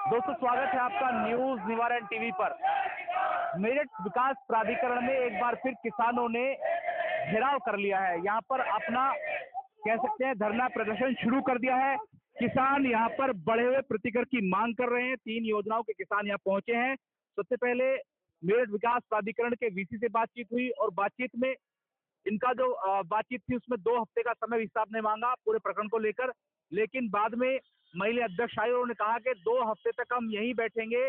दोस्तों स्वागत है आपका न्यूज निवारण टीवी पर। मेरठ विकास प्राधिकरण में एक बार फिर किसानों ने घेराव कर लिया है। यहाँ पर अपना कह सकते हैं धरना प्रदर्शन शुरू कर दिया है। किसान यहाँ पर बढ़े हुए प्रतिकर की मांग कर रहे हैं। 3 योजनाओं के किसान यहाँ पहुंचे हैं। सबसे पहले मेरठ विकास प्राधिकरण के वीसी से बातचीत हुई और बातचीत में इनका जो बातचीत थी उसमें 2 हफ्ते का समय विस्तार ने मांगा पूरे प्रकरण को लेकर, लेकिन बाद में महिला अध्यक्ष आई और उन्होंने कहा कि 2 हफ्ते तक हम यहीं बैठेंगे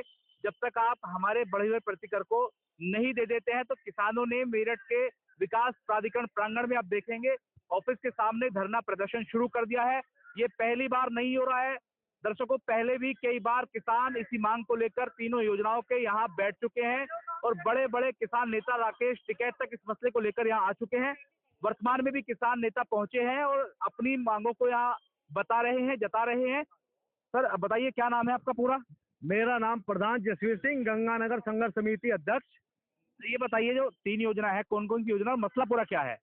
जब तक आप हमारे बढ़े हुए प्रतिकर को नहीं दे देते हैं। तो किसानों ने मेरठ के विकास प्राधिकरण प्रांगण में आप देखेंगे ऑफिस के सामने धरना प्रदर्शन शुरू कर दिया है। ये पहली बार नहीं हो रहा है दर्शकों, पहले भी कई बार किसान इसी मांग को लेकर तीनों योजनाओं के यहाँ बैठ चुके हैं और बड़े बड़े किसान नेता राकेश टिकैत तक इस मसले को लेकर यहाँ आ चुके हैं। वर्तमान में भी किसान नेता पहुंचे हैं और अपनी मांगों को यहाँ बता रहे हैं, जता रहे हैं। सर बताइए क्या नाम है आपका पूरा? मेरा नाम प्रधान जसवीर सिंह, गंगानगर संघर्ष समिति अध्यक्ष। ये बताइए जो 3 योजना है कौन कौन सी योजना और मसला पूरा क्या है?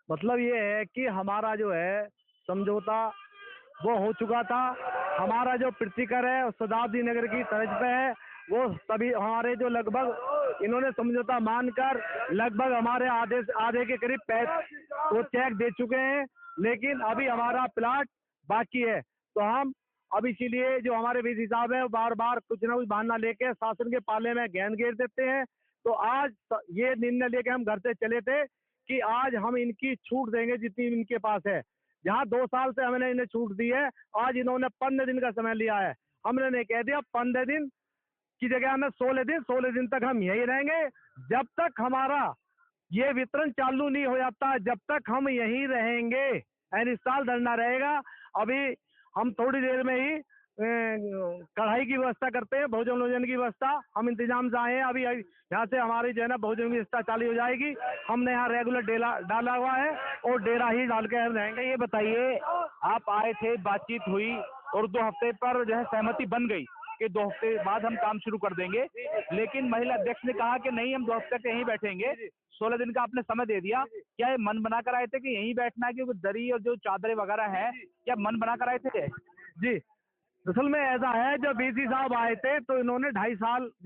मतलब ये है कि हमारा जो है समझौता वो हो चुका था। हमारा जो प्रतिकर है वो शताब्दी नगर की तर्ज पे है। वो सभी हमारे जो लगभग इन्होंने समझौता मानकर लगभग हमारे आधे के करीब वो चेक दे चुके हैं, लेकिन अभी हमारा प्लाट बाकी है। तो हम अब इसीलिए जो हमारे वीसी साहब है वो बार बार कुछ ना कुछ बहाना लेके शासन के पाले में गेंद घेर देते हैं। तो आज ये निर्णय लेके हम घर से चले थे कि आज हम इनकी छूट देंगे जितनी इनके पास है। जहाँ 2 साल से हमने इन्हें छूट दी है, आज इन्होंने 15 दिन का समय लिया है। हमने नहीं कह दिया 15 दिन की जगह हमें 16 दिन तक हम यही रहेंगे जब तक हमारा ये वितरण चालू नहीं हो जाता, जब तक हम यहीं रहेंगे। इस साल धरना रहेगा। अभी हम थोड़ी देर में ही कढ़ाई की व्यवस्था करते हैं, भोजन की व्यवस्था हम इंतजाम से आए हैं। अभी यहाँ से हमारी जो है ना भोजन की व्यवस्था चालू हो जाएगी। हमने यहाँ रेगुलर डेरा डाला हुआ है और डेरा ही डाल के हम रहेंगे। ये बताइए आप आए थे, बातचीत हुई और 2 हफ्ते पर जो है सहमति बन गई कि 2 हफ्ते बाद हम काम शुरू कर देंगे, लेकिन महिला अध्यक्ष ने कहा कि नहीं हम 2 हफ्ते तक यहीं बैठेंगे। 16 दिन का आपने समय दे दिया। क्या ये मन बना कर आए थे कि यहीं बैठना है क्योंकि दरी और जो चादरें वगैरह है, क्या मन बना कर आए थे? जी, असल में ऐसा है जब बीसी साहब आए थे तो इन्होंने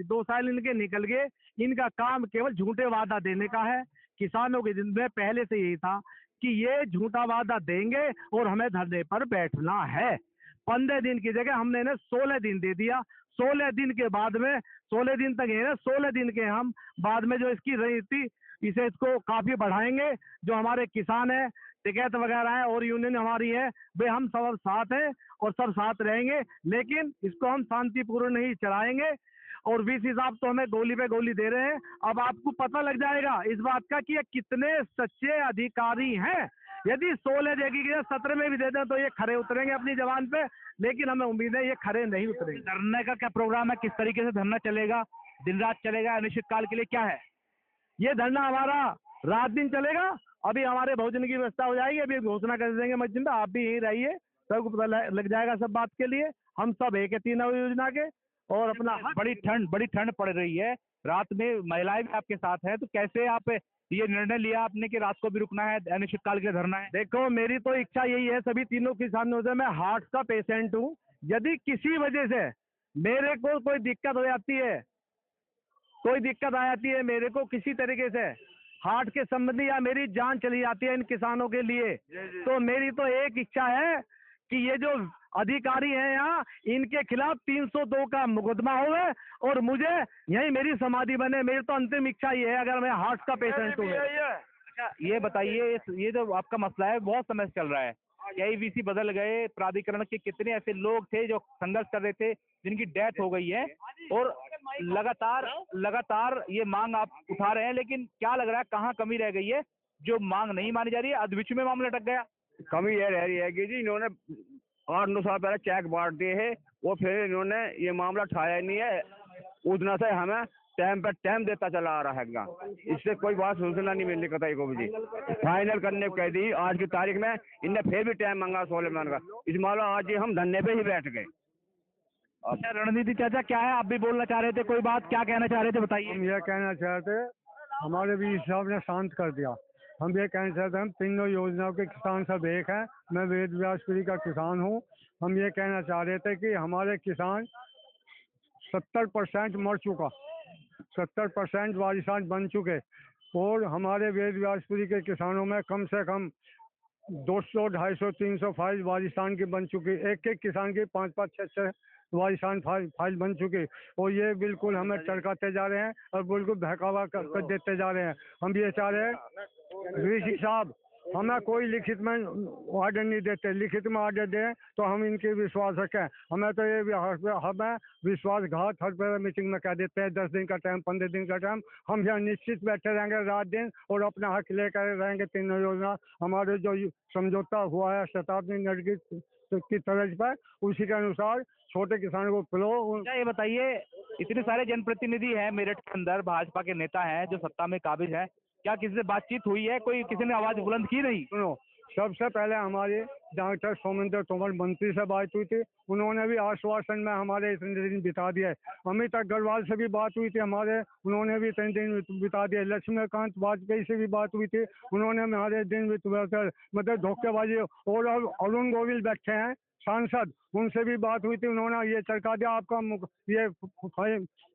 2 साल इनके निकल गए। इनका काम केवल झूठे वादा देने का है। किसानों के दिन में पहले से यही था कि ये झूठा वादा देंगे और हमें धरने पर बैठना है। 15 दिन की जगह हमने इन्हें 16 दिन दे दिया। 16 दिन के बाद में 16 दिन तक है ना, 16 दिन के हम बाद में जो इसकी रणनीति इसे इसको काफी बढ़ाएंगे। जो हमारे किसान है, टिकैत वगैरह है और यूनियन हमारी है, वे हम सब साथ हैं और सब साथ रहेंगे, लेकिन इसको हम शांतिपूर्ण ही चलाएंगे। और वीसी साहब तो हमें गोली पे गोली दे रहे हैं। अब आपको पता लग जाएगा इस बात का कि ये कितने सच्चे अधिकारी हैं। यदि 16 देगी 17 में भी दे दें तो ये खरे उतरेंगे अपनी जबान पे, लेकिन हमें उम्मीद है ये खरे नहीं उतरेंगे। धरने का क्या प्रोग्राम है, किस तरीके से धरना चलेगा? दिन रात चलेगा, अनिश्चित काल के लिए क्या है? ये धरना हमारा रात दिन चलेगा। अभी हमारे भोजन की व्यवस्था हो जाएगी, अभी घोषणा कर देंगे मस्जिद में, आप भी यहीं रहिए, सबको पता लग जाएगा सब बात के लिए। हम सब एक है तीनों योजना के। और अपना बड़ी ठंड पड़ रही है, रात में महिलाएं भी आपके साथ हैं, तो कैसे आप ये निर्णय लिया आपने कि रात को भी रुकना है, अनिश्चितकाल के लिए धरना है? देखो, मेरी तो इच्छा यही है, सभी तीनों किसानों से, मैं हार्ट का पेशेंट हूँ। यदि किसी वजह से मेरे को कोई दिक्कत हो जाती है, मेरे को किसी तरीके से हार्ट के संबंधी या मेरी जान चली जाती है इन किसानों के लिए, तो मेरी तो एक इच्छा है कि ये जो अधिकारी हैं यहाँ, इनके खिलाफ 302 का मुकदमा होवे और मुझे यही मेरी समाधि बने। मेरी तो अंतिम इच्छा ये है, अगर मैं हार्ट का पेशेंट हूँ। अच्छा ये बताइए, ये जो आपका मसला है बहुत समय से चल रहा है, कई वीसी बदल गए, प्राधिकरण के कितने ऐसे लोग थे जो संघर्ष कर रहे थे जिनकी डेथ हो गई है और लगातार ये मांग आप उठा रहे हैं, लेकिन क्या लग रहा है कहाँ कमी रह गई है जो मांग नहीं मानी जा रही है? अधविच में मामला अटक गया। कमी ये रह रही है कि जी इन्होंने 8-9 साल पहले चेक बांट दिए है, वो फिर इन्होंने ये मामला उठाया नहीं है। उतना से हमें टाइम पर टाइम देता चला आ रहा है, इससे कोई बात सूचना नहीं मिलनी कतई को भी। फाइनल करने को कह दी आज की तारीख में, इनने फिर भी टाइम मांगा 16 महीने का। इस मामला आज ही हम धरने पे ही बैठ गए। अच्छा रणनीति चाचा क्या है, आप भी बोलना चाह रहे थे कोई बात, क्या कहना चाह रहे थे बताइए? हम यह कहना चाहते, हमारे भी साहब ने शांत कर दिया। हम ये कहना चाहते हैं, हम तीनों योजनाओं के किसान सब एक हैं। मैं वेद व्यासपुरी का किसान हूँ। हम ये कहना चाह रहे थे कि हमारे किसान 70% मर चुका, 70% वारिसान बन चुके। और हमारे वेद व्यासपुरी के किसानों में कम से कम 200, 250, 300 फाइल वारिसान की बन चुकी। एक एक किसान की 5-5, 6-6 वारिसान फाइल बन चुकी। और ये बिल्कुल हमें टरकाते जा रहे हैं और बिल्कुल बहकावा कर देते जा रहे हैं। हम ये चाह रहे हैं ऋषि साहब हमें कोई लिखित में ऑर्डर नहीं देते, लिखित में ऑर्डर दें तो हम इनके विश्वास रखें। हमें तो ये हमें विश्वासघात हर मीटिंग में कह देते हैं 10 दिन का टाइम, 15 दिन का टाइम। हम यहाँ निश्चित बैठे रहेंगे रात दिन और अपना हक लेकर रहेंगे। तीनों योजना हमारे जो समझौता हुआ है शताब्दी नगर की तर्ज पर, उसी के अनुसार छोटे किसानों को पिलो। अच्छा ये बताइए, इतने सारे जनप्रतिनिधि हैं मेरठ के अंदर, भाजपा के नेता हैं जो सत्ता में काबिज है, क्या किसी से बातचीत हुई है? कोई किसी ने आवाज बुलंद की नहीं? सुनो, सबसे पहले हमारे डॉक्टर सोमेंद्र तोमर मंत्री से बात हुई थी, उन्होंने भी आश्वासन में हमारे इतने दिन बिता दिए। अमित अग्रवाल से भी बात हुई थी हमारे, उन्होंने भी इतने दिन बिता दिए। लक्ष्मीकांत वाजपेयी से भी बात हुई थी, उन्होंने हमारे दिन मतलब धोखेबाजी। और अरुण गोविल बैठे हैं सांसद, उनसे भी बात हुई थी, उन्होंने ये चरका दिया आपका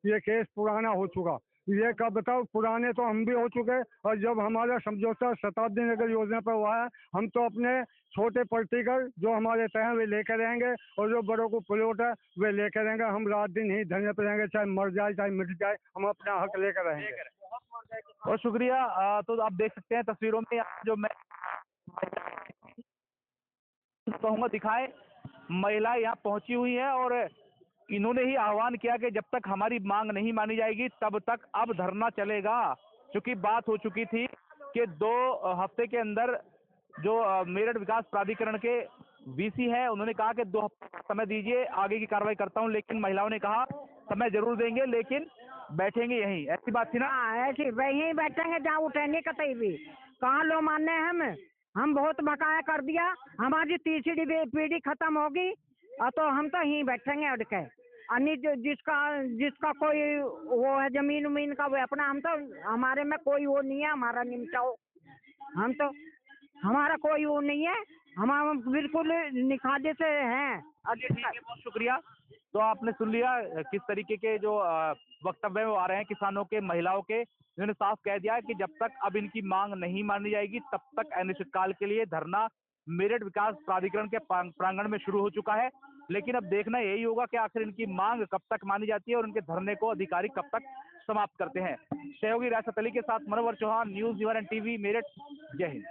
ये केस पुराना हो चुका। ये कब बताओ, पुराने तो हम भी हो चुके। और जब हमारा समझौता शताब्दी नगर योजना पर हुआ है, हम तो अपने छोटे पर्टिकर जो हमारे तय हैं वे लेकर रहेंगे और जो बड़ों को पुलोट है वे लेकर रहेंगे। हम रात दिन ही धरने पर रहेंगे, चाहे मर जाए चाहे मिट जाए, हम अपना हक लेकर रहेंगे। बहुत शुक्रिया। तो आप देख सकते हैं तस्वीरों में जो मैं कहूँगा दिखाए, महिला यहाँ पहुंची हुई है और इन्होंने ही आह्वान किया कि जब तक हमारी मांग नहीं मानी जाएगी तब तक अब धरना चलेगा। क्योंकि बात हो चुकी थी कि 2 हफ्ते के अंदर जो मेरठ विकास प्राधिकरण के वीसी है उन्होंने कहा कि 2 हफ्ते का समय दीजिए, आगे की कार्रवाई करता हूं। लेकिन महिलाओं ने कहा समय जरूर देंगे लेकिन बैठेंगे यहीं। ऐसी बात थी ना? हाँ, ऐसी वहीं बैठेंगे जहाँ उठेंगे कतई भी। कहाँ लो मानने हैं हम बहुत बकाया कर दिया, हमारी तीसरी पीढ़ी खत्म होगी और तो हम तो यहीं बैठेंगे उठ के। अन्य जिसका जिसका कोई वो है जमीन उमीन का वो अपना, हम तो हमारे में कोई वो नहीं है, हमारा निमचाओ। हम तो हमारा कोई वो नहीं है, हम बिल्कुल निखादे से हैं। जी ठीक है, बहुत शुक्रिया। तो आपने सुन लिया किस तरीके के जो वक्तव्य वो आ रहे हैं किसानों के, महिलाओं के। इन्होंने साफ कह दिया है कि जब तक अब इनकी मांग नहीं मानी जाएगी तब तक अनिश्चितकाल के लिए धरना मेरठ विकास प्राधिकरण के प्रांगण में शुरू हो चुका है। लेकिन अब देखना यही होगा कि आखिर इनकी मांग कब तक मानी जाती है और उनके धरने को अधिकारी कब तक समाप्त करते हैं। सहयोगी रासत अली के साथ मनोवर चौहान, न्यूज निवारण टीवी, मेरठ। जय Hind.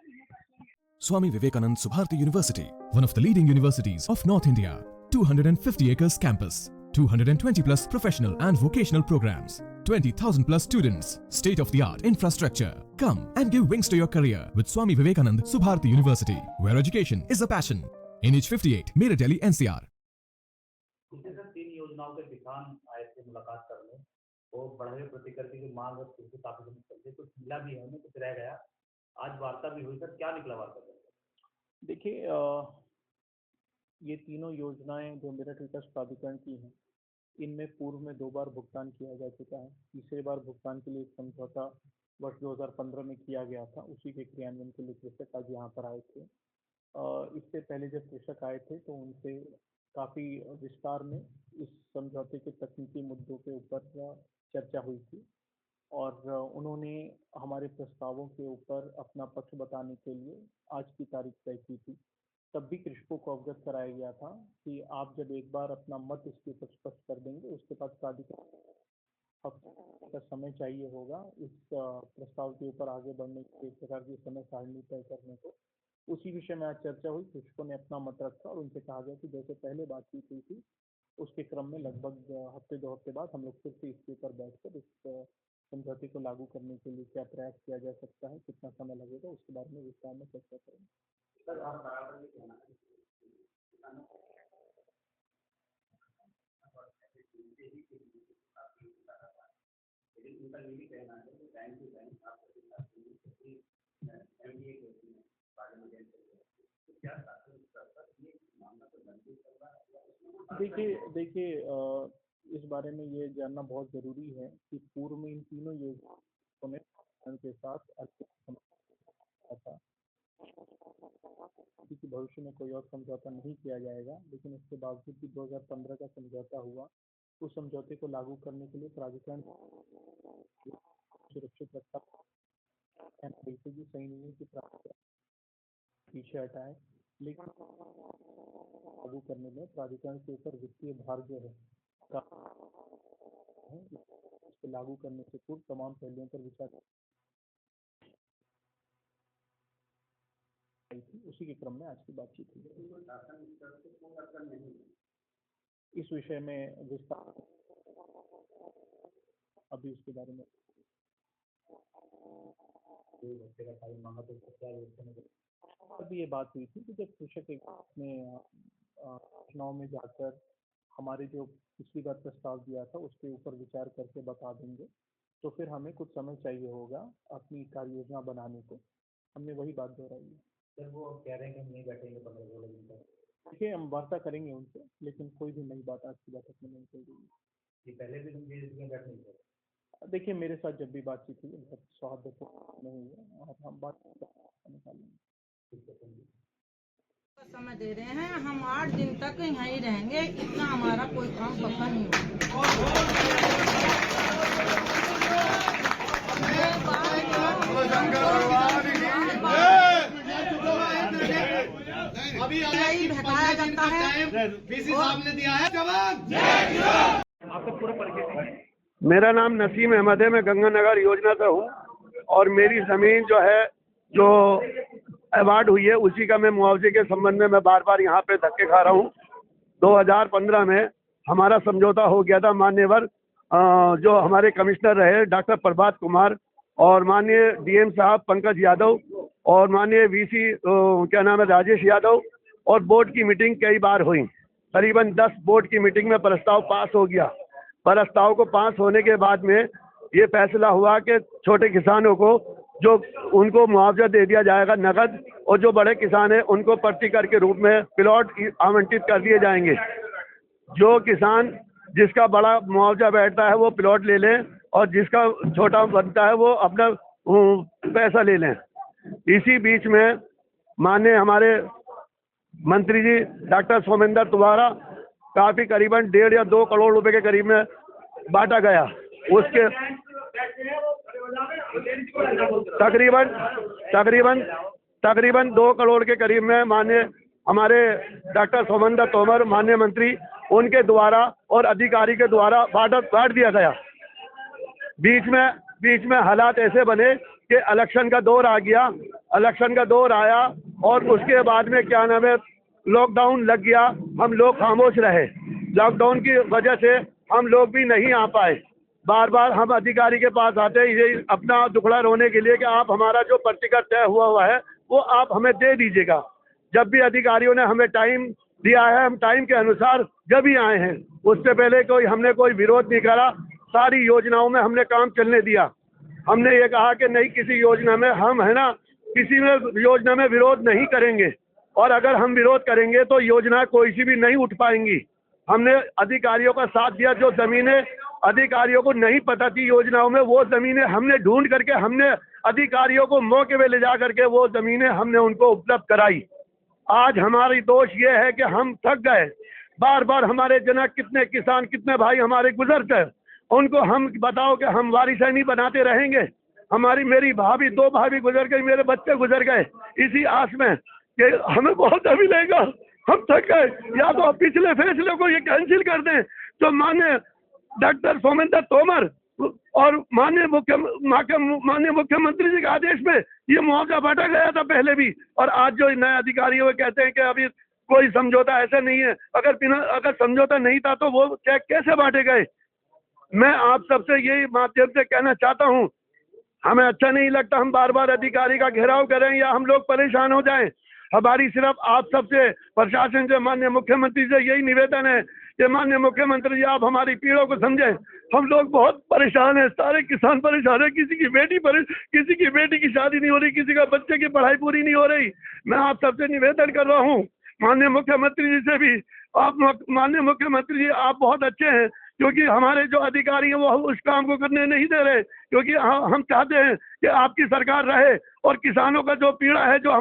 Swami Vivekanand Subharti University, one of the leading universities of North India. 250 acres campus, 220 plus professional and vocational programs, 20,000 plus students, state of the art infrastructure. Come and give wings to your career with Swami Vivekanand Subharti University, where education is a passion. NH58, Meerut, Delhi, NCR. पिछले sir 3 योजनाओं के किसान आए थे मुलाकात करने, वो बढ़े प्रतिकृति की मांग और कृषि काफी समय चलती, कुछ मिला भी है उन्हें, कुछ रह गया। आज वार्ता भी हुई सर, क्या निकला वार्ता से? देखिए, ये तीनों योजनाएं जो मेरठ विकास प्राधिकरण की हैं, इनमें पूर्व में 2 बार भुगतान किया जा चुका है। तीसरे बार भुगतान के लिए एक समझौता वर्ष 2015 में किया गया था, उसी के क्रियान्वयन के लिए कृषक आज यहाँ पर आए थे। इससे पहले जब कृषक आए थे तो उनसे काफ़ी विस्तार में इस समझौते के तकनीकी मुद्दों के ऊपर चर्चा हुई थी और उन्होंने हमारे प्रस्तावों के ऊपर अपना पक्ष बताने के लिए आज की तारीख तय की थी। तब भी कृषकों को अवगत कराया गया था कि आप जब एक बार अपना मत इसके ऊपर स्पष्ट कर देंगे, उसके बाद प्राधिकरण हफ्ते का समय चाहिए होगा इस प्रस्ताव के ऊपर आगे बढ़ने के एक प्रकार की समय सारणी तय करने को। उसी विषय में आज चर्चा हुई, कृषकों ने अपना मत रखा और उनसे कहा गया कि जैसे पहले बातचीत हुई थी उसके क्रम में लगभग हफ्ते 2 हफ्ते बाद हम लोग फिर से इसके ऊपर बैठकर इस समझौते को लागू करने के लिए क्या प्रयास किया जा सकता है, कितना समय लगेगा, उसके बारे में विस्तार में चर्चा करेंगे। सर आप बराबर ये कहना है लेकिन उनका ये भी कहना है कि टाइम टू टाइम आपके साथ एमडीए होती है पार्लियामेंट तो क्या ये मामला तो गंभीर चल रहा है। देखिए, इस बारे में ये जानना बहुत ज़रूरी है कि पूर्व में इन तीनों योजनाओं में के साथ था कि भविष्य में कोई और समझौता नहीं किया जाएगा, लेकिन उसके बावजूद भी 2015 का समझौता हुआ उस समझौते को लागू करने के लिए प्राधिकरण सुरक्षित रखता है। बिल्कुल भी सही नहीं है कि प्राधिकरण पीछे हटा है, लेकिन लागू करने में प्राधिकरण के ऊपर वित्तीय भार जो है इसको लागू करने से पूर्व तमाम पहलुओं पर विचार उसी के क्रम में आज की बातचीत हुई। इस विषय में विस्तार अभी उसके बारे में अभी ये बात हुई थी कि जब कृषक अपने चुनाव में जाकर हमारे जो पिछली बार प्रस्ताव दिया था उसके ऊपर विचार करके बता देंगे, तो फिर हमें कुछ समय चाहिए होगा अपनी कार्य योजना बनाने को। हमने वही बात दोहराई है। सर वो कह रहे हैं कि हम नहीं बैठेंगे 15-16 दिन तक। देखिए हम वार्ता करेंगे उनसे, लेकिन कोई भी नई बात आज की बैठक में नहीं कही गई। ये पहले भी हम इसमें बैठ नहीं सकते। देखिए मेरे साथ जब भी बातचीत हुई बहुत सौहार्दपूर्ण नहीं हुआ और हम बात निकालेंगे। समय दे रहे हैं, हम 8 दिन तक यहीं रहेंगे, इतना हमारा कोई काम पक्का नहीं अभी भटकाया जाता है। डीसी साहब ने दिया है जवाब। आपका पूरा परिचय? मेरा नाम नसीम अहमद है, मैं गंगानगर योजना से हूँ और मेरी ज़मीन जो है जो अवार्ड हुई है उसी का मैं मुआवजे के संबंध में मैं बार बार यहाँ पे धक्के खा रहा हूँ। 2015 में हमारा समझौता हो गया था मान्यवर जो हमारे कमिश्नर रहे डॉक्टर प्रभात कुमार और माननीय डीएम साहब पंकज यादव और माननीय वीसी क्या नाम है राजेश यादव और बोर्ड की मीटिंग कई बार हुई। करीबन 10 बोर्ड की मीटिंग में प्रस्ताव पास हो गया। प्रस्ताव को पास होने के बाद में ये फैसला हुआ कि छोटे किसानों को जो उनको मुआवजा दे दिया जाएगा नगद और जो बड़े किसान हैं उनको पर्ची कर के रूप में प्लॉट आवंटित कर दिए जाएंगे। जो किसान जिसका बड़ा मुआवजा बैठता है वो प्लॉट ले लें और जिसका छोटा बनता है वो अपना पैसा ले लें। इसी बीच में माननीय हमारे मंत्री जी डॉक्टर सोमेंद्र द्वारा काफ़ी करीबन 1.5 या 2 करोड़ रुपए के करीब में बांटा गया। उसके तकरीबन 2 करोड़ के करीब में माननीय हमारे डॉक्टर सोमेंद्र तोमर माननीय मंत्री उनके द्वारा और अधिकारी के द्वारा बांट दिया गया। बीच में हालात ऐसे बने कि इलेक्शन का दौर आ गया। इलेक्शन का दौर आया और उसके बाद में क्या नाम है लॉकडाउन लग गया। हम लोग खामोश रहे। लॉकडाउन की वजह से हम लोग भी नहीं आ पाए। बार बार हम अधिकारी के पास आते ये अपना दुखड़ा रोने के लिए कि आप हमारा जो पर्ची तय हुआ है वो आप हमें दे दीजिएगा। जब भी अधिकारियों ने हमें टाइम दिया है हम टाइम के अनुसार जब ही आए हैं। उससे पहले हमने कोई विरोध नहीं करा। सारी योजनाओं में हमने काम चलने दिया। हमने ये कहा कि नहीं किसी योजना में हम है ना किसी में योजना में विरोध नहीं करेंगे और अगर हम विरोध करेंगे तो योजना कोई सी भी नहीं उठ पाएंगी। हमने अधिकारियों का साथ दिया। जो ज़मीनें अधिकारियों को नहीं पता थी योजनाओं में वो ज़मीनें हमने ढूंढ करके हमने अधिकारियों को मौके पे ले जा करके वो ज़मीनें हमने उनको उपलब्ध कराई। आज हमारी दोष ये है कि हम थक गए। बार बार हमारे जनक कितने किसान कितने भाई हमारे गुजर गए। उनको हम बताओ कि हम वारिसैनी बनाते रहेंगे। मेरी भाभी 2 भाभी गुजर गई, मेरे बच्चे गुजर गए इसी आस में कि हमें बहुत मिलेगा। हम थक गए। या तो पिछले फैसले को ये कैंसिल कर दें तो माननीय डॉक्टर सोमेंद्र तोमर और माननीय मुख्यमंत्री जी के आदेश में ये मुआवजा बांटा गया था पहले भी। और आज जो नए अधिकारी वो कहते हैं कि अभी कोई समझौता ऐसा नहीं है। अगर समझौता नहीं था तो वो चेक कैसे बांटे गए। मैं आप सबसे यही माध्यम से कहना चाहता हूं, हमें अच्छा नहीं लगता हम बार बार अधिकारी का घेराव करें या हम लोग परेशान हो जाएं। हमारी सिर्फ आप सबसे प्रशासन से माननीय मुख्यमंत्री से यही निवेदन है कि माननीय मुख्यमंत्री जी आप हमारी पीड़ों को समझें। हम लोग बहुत परेशान हैं, सारे किसान परेशान है। किसी की बेटी की शादी नहीं हो रही, किसी का बच्चे की पढ़ाई पूरी नहीं हो रही। मैं आप सबसे निवेदन कर रहा हूँ माननीय मुख्यमंत्री जी से भी। आप माननीय मुख्यमंत्री जी आप बहुत अच्छे हैं क्योंकि हमारे जो अधिकारी हैं वो उस काम को करने नहीं दे रहे। क्योंकि हम चाहते हैं कि आपकी सरकार रहे और किसानों का जो पीड़ा है जो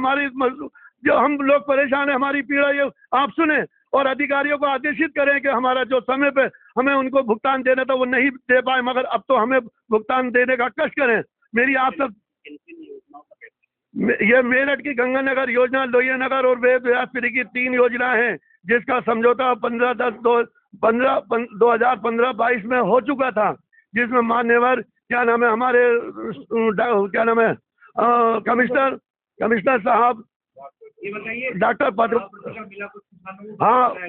हम लोग परेशान है हमारी पीड़ा ये आप सुने। और अधिकारियों को आदेशित करें कि हमारा जो समय पे हमें उनको भुगतान देना था वो नहीं दे पाए, मगर अब तो हमें भुगतान देने का कष्ट करें। मेरी आप सब ये मेरठ की गंगानगर योजना, लोहिया नगर और वेद व्यासपुरी की 3 योजना है, जिसका समझौता 2015-22 में हो चुका था, जिसमें मान्यवर क्या नाम है हमारे क्या नाम है कमिश्नर साहब डॉक्टर पत्र,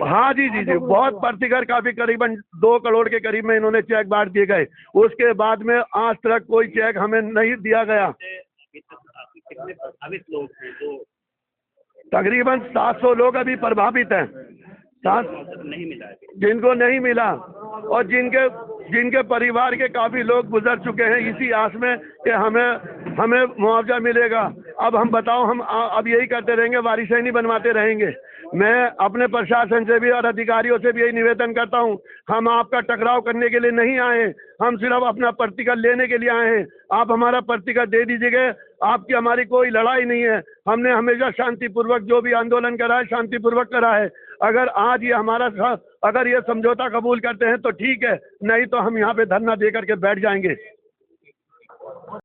हाँ जी, बहुत प्रतिकर काफी करीबन 2 करोड़ के करीब में इन्होंने चेक बांट दिए गए। उसके बाद में आज तक कोई चेक हमें नहीं दिया गया। तकरीबन 700 लोग अभी प्रभावित हैं, जिनको नहीं मिला और जिनके परिवार के काफी लोग गुजर चुके हैं इसी आस में कि हमें मुआवजा मिलेगा। अब हम बताओ, हम अब यही करते रहेंगे, वारिसें नहीं बनवाते रहेंगे। मैं अपने प्रशासन से भी और अधिकारियों से भी यही निवेदन करता हूं, हम आपका टकराव करने के लिए नहीं आए, हम सिर्फ अपना प्रतिकर लेने के लिए आए हैं। आप हमारा प्रतिकर दे दीजिएगा, आपकी हमारी कोई लड़ाई नहीं है। हमने हमेशा शांतिपूर्वक जो भी आंदोलन करा है शांतिपूर्वक करा है। अगर आज ये अगर ये समझौता कबूल करते हैं तो ठीक है, नहीं तो हम यहाँ पे धरना दे करके बैठ जाएंगे।